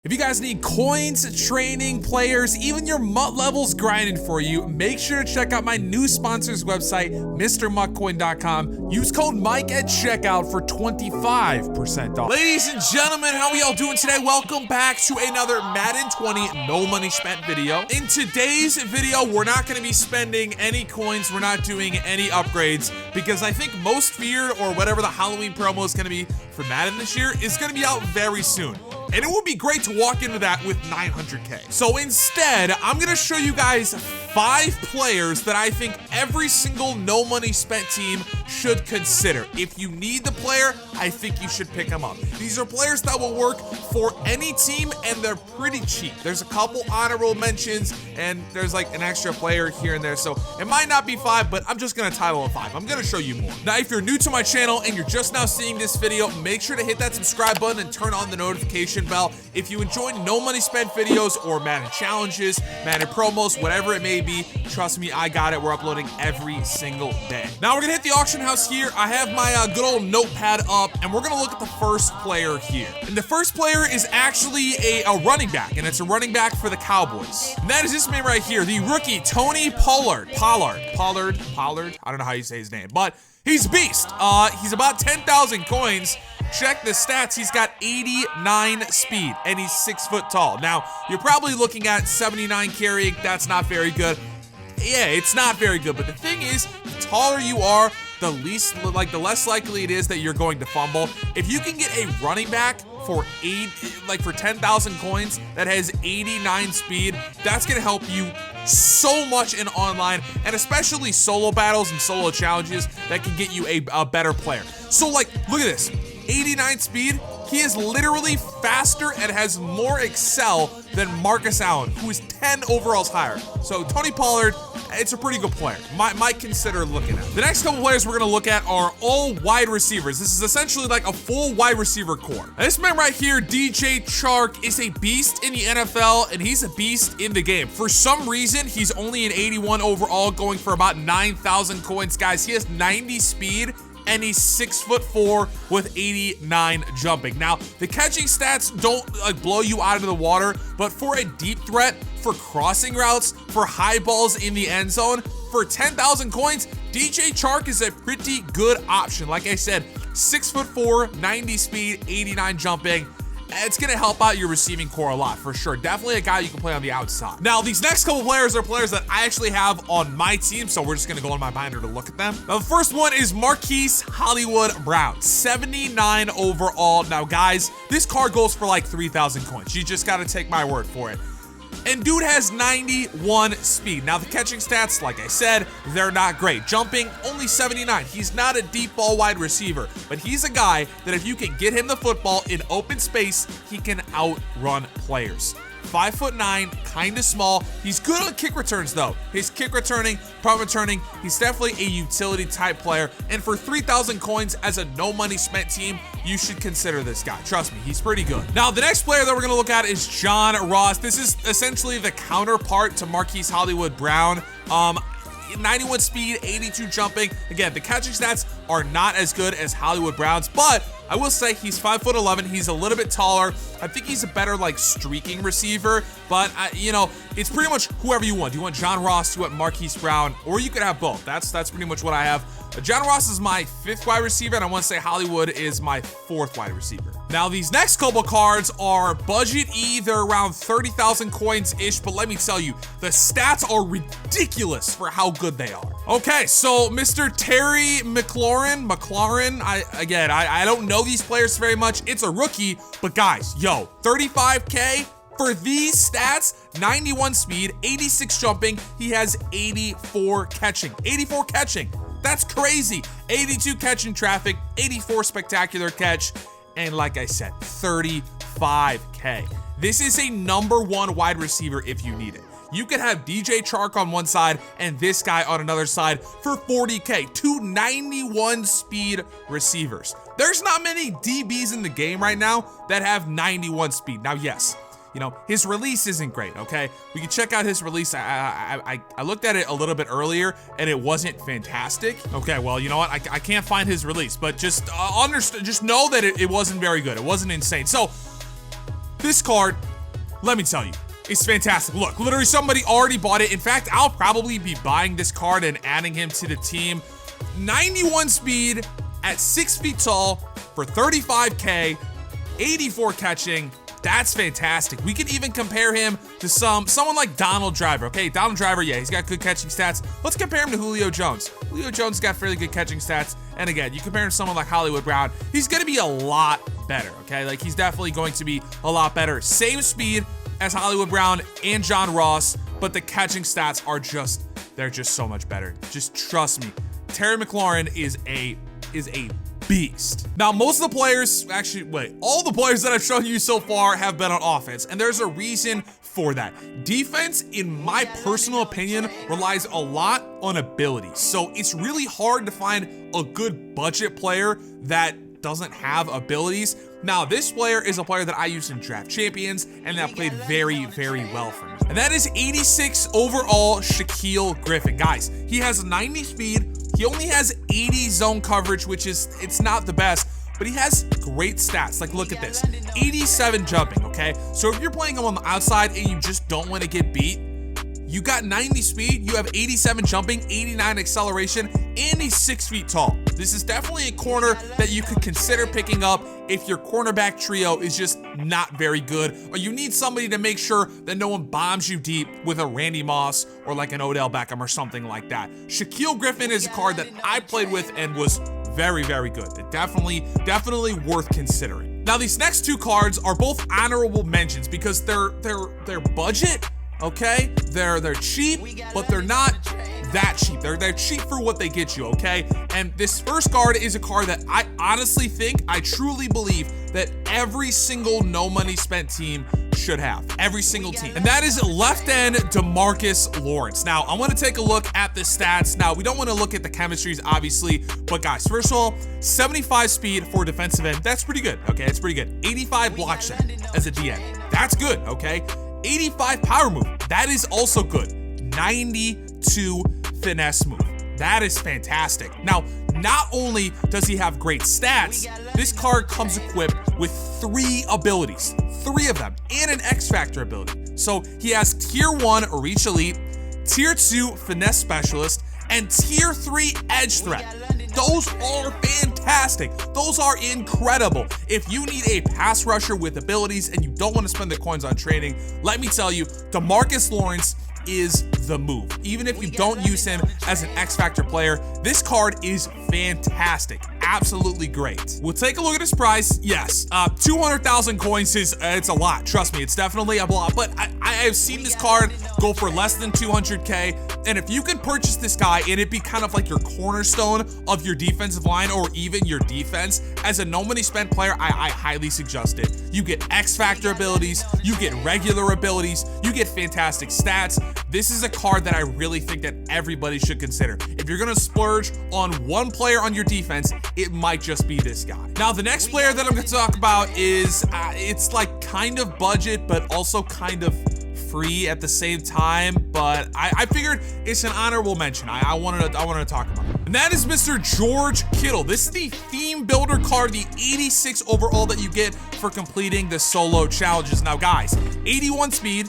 If you guys need coins, training, players, even your MUT levels grinding for you, make sure to check out my new sponsor's website, MrMuttCoin.com. Use code Mike at checkout for 25% off. Ladies and gentlemen, how are y'all doing today? Welcome back to another Madden 20 no money spent video. In today's video, we're not going to be spending any coins. We're not doing any upgrades because I think most feared or whatever the Halloween promo is going to be for Madden this year is going to be out very soon. And it would be great to walk into that with 900K. So instead, I'm gonna show you guys 5 players that I think every single no money spent team should consider. If you need the player, I think you should pick them up. These are players that will work for any team and they're pretty cheap. There's a couple honorable mentions and there's like an extra player here and there. So it might not be 5, but I'm just gonna title it 5. I'm gonna show you more. Now, if you're new to my channel and you're just now seeing this video, make sure to hit that subscribe button and turn on the notification bell. If you enjoy no money spent videos or Madden challenges, Madden promos, whatever it may be, trust me, I got it. We're uploading every single day. Now we're gonna hit the auction house here. I have my good old notepad up and we're gonna look at the first player here. And the first player is actually a running back, and it's a running back for the Cowboys. And that is this man right here, the rookie Tony Pollard. Pollard. I don't know how you say his name, but he's beast. He's about 10,000 coins. Check the stats. He's got 89 speed and he's 6 foot tall. Now, you're probably looking at 79 carrying. That's not very good. Yeah, it's not very good. But the thing is, the taller you are, the less likely it is that you're going to fumble. If you can get a running back for 10,000 coins that has 89 speed, that's gonna help you so much in online, and especially solo battles and solo challenges that can get you a better player. So like, look at this, 89 speed. He is literally faster and has more excel than Marcus Allen, who is 10 overalls higher. So Tony Pollard, it's a pretty good player. Might consider looking at. The next couple players we're gonna look at are all wide receivers. This is essentially like a full wide receiver core. Now, this man right here, DJ Chark, is a beast in the NFL and he's a beast in the game. For some reason, he's only an 81 overall, going for about 9,000 coins. Guys, he has 90 speed and he's 6'4" with 89 jumping. Now, the catching stats don't blow you out of the water, but for a deep threat, for crossing routes, for high balls in the end zone, for 10,000 coins, DJ Chark is a pretty good option. Like I said, 6'4", 90 speed, 89 jumping. It's gonna help out your receiving core a lot, for sure. Definitely a guy you can play on the outside. Now, these next couple players are players that I actually have on my team, so we're just gonna go in my binder to look at them. Now, the first one is Marquis Hollywood Brown, 79 overall. Now, guys, this card goes for like 3,000 coins. You just gotta take my word for it. And dude has 91 speed. Now, the catching stats, like I said, they're not great. Jumping, only 79. He's not a deep ball wide receiver, but he's a guy that if you can get him the football in open space, he can outrun players. 5'9", kind of small. He's good on kick returns though. His kick returning, punt returning, he's definitely a utility type player. And for 3,000 coins as a no money spent team, you should consider this guy. Trust me, he's pretty good. Now, the next player that we're gonna look at is John Ross. This is essentially the counterpart to Marquis Hollywood Brown. 91 speed, 82 jumping. Again, the catching stats are not as good as Hollywood Brown's, but I will say he's 5'11". He's a little bit taller. I think he's a better like streaking receiver, but you know, it's pretty much whoever you want. Do you want John Ross? Do you want Marquis Brown? Or you could have both. That's pretty much what I have. John Ross is my 5th wide receiver, and I want to say Hollywood is my 4th wide receiver. Now, these next couple cards are budget E. They're around 30,000 coins-ish, but let me tell you, the stats are ridiculous for how good they are. Okay, so Mr. Terry McLaurin, I don't know these players very much. It's a rookie, but guys, yo, 35K for these stats, 91 speed, 86 jumping. He has 84 catching. 84 catching. That's crazy. 82 catch in traffic, 84 spectacular catch, and like I said, 35K. This is a #1 wide receiver if you need it. You could have DJ Chark on one side and this guy on another side for 40K, 291 speed receivers. There's not many DBs in the game right now that have 91 speed. Now, yes, you know, his release isn't great, okay? We can check out his release. I looked at it a little bit earlier and it wasn't fantastic. Okay, well, you know what? I can't find his release, but just just know that it wasn't very good. It wasn't insane. So this card let me tell you, it's fantastic. Look, literally somebody already bought it. In fact, I'll probably be buying this card and adding him to the team. 91 speed at 6 feet tall for 35K, 84 catching. That's fantastic. We could even compare him to someone like Donald Driver. Okay, Donald Driver, yeah, he's got good catching stats. Let's compare him to Julio Jones. Julio Jones got fairly good catching stats. And again, you compare him to someone like Hollywood Brown, he's gonna be a lot better, okay? Like, he's definitely going to be a lot better. Same speed as Hollywood Brown and John Ross, but the catching stats are they're just so much better. Just trust me. Terry McLaurin is a beast. Now, most of the players, all the players that I've shown you so far have been on offense, and there's a reason for that. Defense, in my personal opinion, relies a lot on ability. So it's really hard to find a good budget player that doesn't have abilities. Now, this player is a player that I used in draft champions and that played very, very well for me. And that is 86 overall Shaquille Griffin. Guys, he has 90 speed. He only has 80 zone coverage, which it's not the best, but he has great stats. Like, look at this, 87 jumping, okay? So if you're playing him on the outside and you just don't want to get beat, you got 90 speed, you have 87 jumping, 89 acceleration, and he's 6 feet tall. This is definitely a corner that you could consider picking up if your cornerback trio is just not very good, or you need somebody to make sure that no one bombs you deep with a Randy Moss or like an Odell Beckham or something like that. Shaquille Griffin is a card that I played with and was very, very good. Definitely worth considering. Now, these next two cards are both honorable mentions because they're budget. Okay, they're cheap, but they're not that cheap. They're cheap for what they get you, okay? And this first card is a card that I honestly think, I truly believe that every single no money spent team should have. Every single team. And that is left end DeMarcus Lawrence. Now, I want to take a look at the stats. Now, we don't want to look at the chemistries, obviously, but guys, first of all, 75 speed for defensive end. That's pretty good, okay? It's pretty good. 85 block set as a DN. That's good, okay? 85 power move. That is also good. 92 finesse move. That is fantastic. Now, not only does he have great stats, this card comes equipped with 3 abilities, 3 of them, and an X Factor ability. So he has Tier 1 Reach Elite, Tier 2 Finesse Specialist, and Tier 3 Edge Threat. Those are fantastic. Those are incredible. If you need a pass rusher with abilities and you don't want to spend the coins on training, let me tell you, DeMarcus Lawrence is the move. Even if you don't use him as an X Factor player, this card is fantastic. Absolutely great. We'll take a look at his price. Yes, 200,000 coins it's a lot. Trust me, it's definitely a lot, but I have seen this card go for less than 200K. And if you can purchase this guy and it be kind of like your cornerstone of your defensive line or even your defense, as a no money spent player, I highly suggest it. You get X Factor abilities, you get regular abilities, you get fantastic stats. This is a card that I really think that everybody should consider. If you're gonna splurge on one player on your defense, it might just be this guy. Now, the next player that I'm gonna talk about is, it's like kind of budget, but also kind of free at the same time, but I figured it's an honorable mention. I wanted to talk about it. And that is Mr. George Kittle. This is the theme builder card, the 86 overall that you get for completing the solo challenges. Now, guys, 81 speed,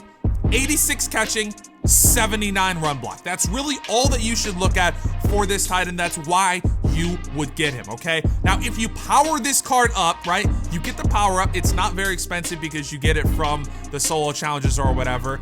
86 catching, 79 run block. That's really all that you should look at for this tight end. That's why you would get him, okay? Now, if you power this card up, right, you get the power up. It's not very expensive because you get it from the solo challenges or whatever.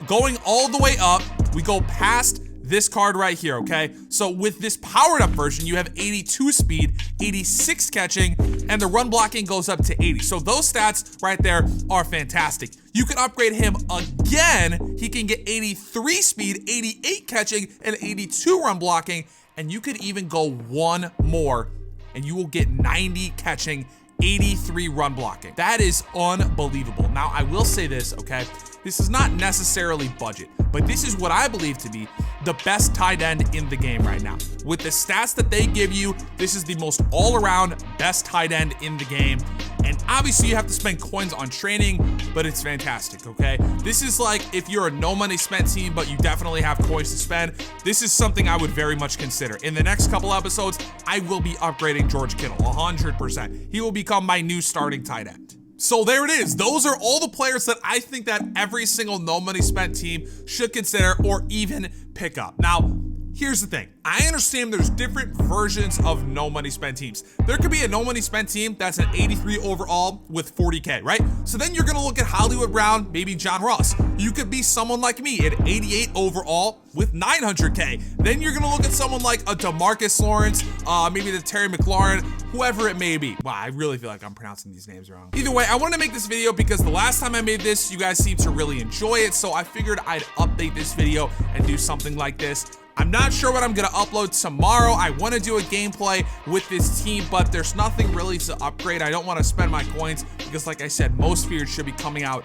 Going all the way up, we go past this card right here, okay? So with this powered up version, you have 82 speed, 86 catching, and the run blocking goes up to 80. So those stats right there are fantastic. You can upgrade him again. He can get 83 speed, 88 catching, and 82 run blocking. And you could even go one more and you will get 90 catching, 83 run blocking. That is unbelievable. Now, I will say this, okay? This is not necessarily budget, but this is what I believe to be the best tight end in the game right now. With the stats that they give you, this is the most all-around best tight end in the game. And obviously you have to spend coins on training, but it's fantastic, okay? This is like if you're a no money spent team, but you definitely have coins to spend, this is something I would very much consider. In the next couple episodes, I will be upgrading George Kittle 100%. He will become my new starting tight end. So there it is. Those are all the players that I think that every single no money spent team should consider or even pick up. Now, here's the thing. I understand there's different versions of no money spent teams. There could be a no money spent team that's an 83 overall with 40K, right? So then you're gonna look at Hollywood Brown, maybe John Ross. You could be someone like me at 88 overall with 900K. Then you're gonna look at someone like a DeMarcus Lawrence, maybe the Terry McLaurin, whoever it may be. Wow, I really feel like I'm pronouncing these names wrong. Either way, I wanted to make this video because the last time I made this, you guys seemed to really enjoy it. So I figured I'd update this video and do something like this. I'm not sure what I'm gonna upload tomorrow. I wanna do a gameplay with this team, but there's nothing really to upgrade. I don't wanna spend my coins because like I said, most feared should be coming out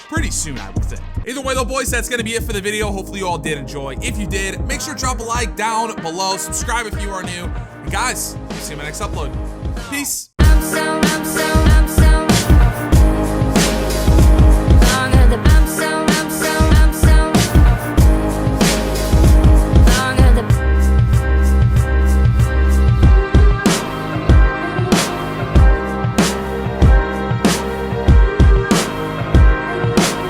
pretty soon, I would think. Either way though, boys, that's gonna be it for the video. Hopefully you all did enjoy. If you did, make sure to drop a like down below. Subscribe if you are new. And guys, see you in my next upload. Peace.